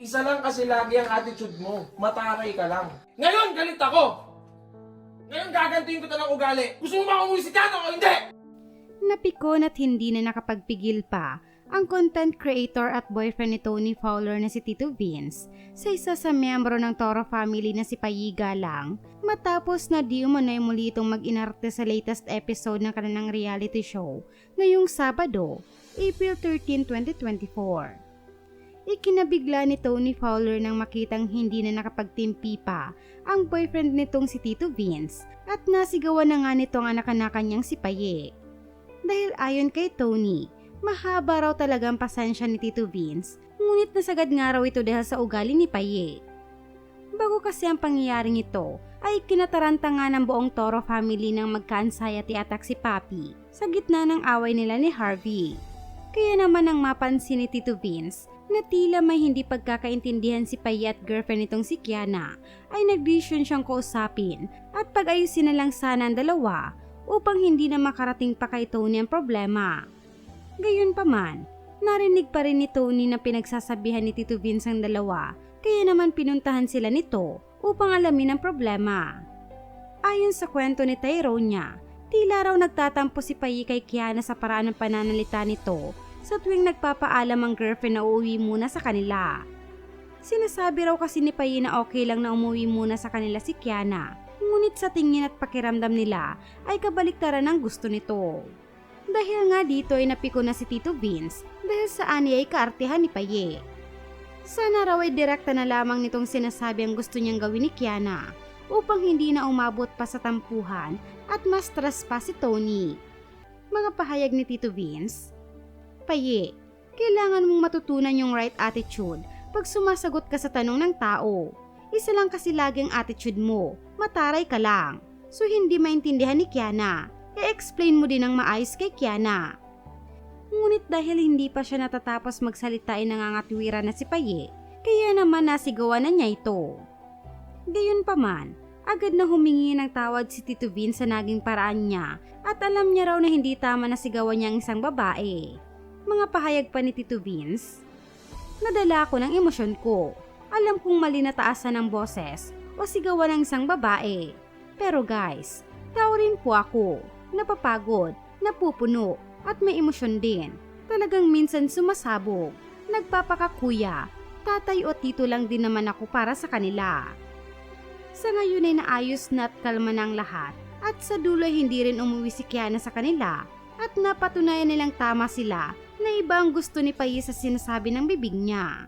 Isa lang kasi lagi ang attitude mo. Mataray ka lang. Ngayon, galit ako! Ngayon, gagantuin ko ito ng ugali. Gusto mo ba umuwi si Kano o hindi? Napikon at hindi na nakapagpigil pa ang content creator at boyfriend ni Tony Fowler na si Tito Vince sa isa sa miyembro ng Toro family na si Payiga lang matapos na di umano'y muli itong mag-inarte sa latest episode ng kanilang reality show ngayong Sabado, April 13, 2024. Ikinabigla ni Tony Fowler nang makitang hindi na nakapagtimpi pa ang boyfriend nitong si Tito Vince at nasigawan na nga nito ang anak-anak niyang si Paye. Dahil ayon kay Tony, mahaba raw talaga ang pasensya ni Tito Vince, ngunit nasagad nga raw ito dahil sa ugali ni Paye. Bago kasi ang pangyayaring ito, ay kinataranta nga ng buong Toro family ng magka-anxiety attack si Papi sa gitna ng away nila ni Harvey. Kaya naman ang mapansin ni Tito Vince na tila may hindi pagkakaintindihan si Paye at girlfriend nitong si Kiana, ay nagdesisyon siyang kausapin at pag-ayusin na lang sana ang dalawa upang hindi na makarating pa kay Tony ang problema. Gayunpaman, narinig pa rin ni Tony na pinagsasabihan ni Tito Vince ang dalawa, kaya naman pinuntahan sila nito upang alamin ang problema. Ayon sa kwento ni Tyrone niya, tila raw nagtatampo si Paye kay Kiana sa paraan ng pananalita nito sa tuwing nagpapaalam ang girlfriend na uuwi muna sa kanila. Sinasabi raw kasi ni Paye na okay lang na umuwi muna sa kanila si Kiana, ngunit sa tingin at pakiramdam nila ay kabaliktaran ang gusto nito. Dahil nga dito ay napiko na si Tito Vince dahil sa ani ay kaartehan ni Paye. Sana raw ay direkta na lamang nitong sinasabi ang gusto niyang gawin ni Kiana upang hindi na umabot pa sa tampuhan at mas stress pa si Tony. Mga pahayag ni Tito Vince: Paye, kailangan mong matutunan yung right attitude pag sumasagot ka sa tanong ng tao. Isa lang kasi laging attitude mo, mataray ka lang. So hindi maintindihan ni Kiana, i-explain mo din ng maayos kay Kiana. Ngunit dahil hindi pa siya natatapos magsalita ay nangangatwiran na si Paye, kaya naman nasigawan na niya ito. Gayunpaman, agad na humingi ng tawad si Tito Vince sa naging paraan niya at alam niya raw na hindi tama na sigawan niya ang isang babae. Mga pahayag pa ni Tito Vince: Nadala ako ng emosyon ko. Alam kong mali na taasan ng boses o sigawan ng isang babae. Pero guys, tao rin po ako, napapagod, napupuno, at may emosyon din. Talagang minsan sumasabog, nagpapakakuya, tatay o tito lang din naman ako para sa kanila. Sa ngayon ay naayos na at kalma ng lahat at sa dulo ay hindi rin umuwi si Kiana sa kanila at napatunayan nilang tama sila na iba ang gusto ni Paye sa sinasabi ng bibig niya.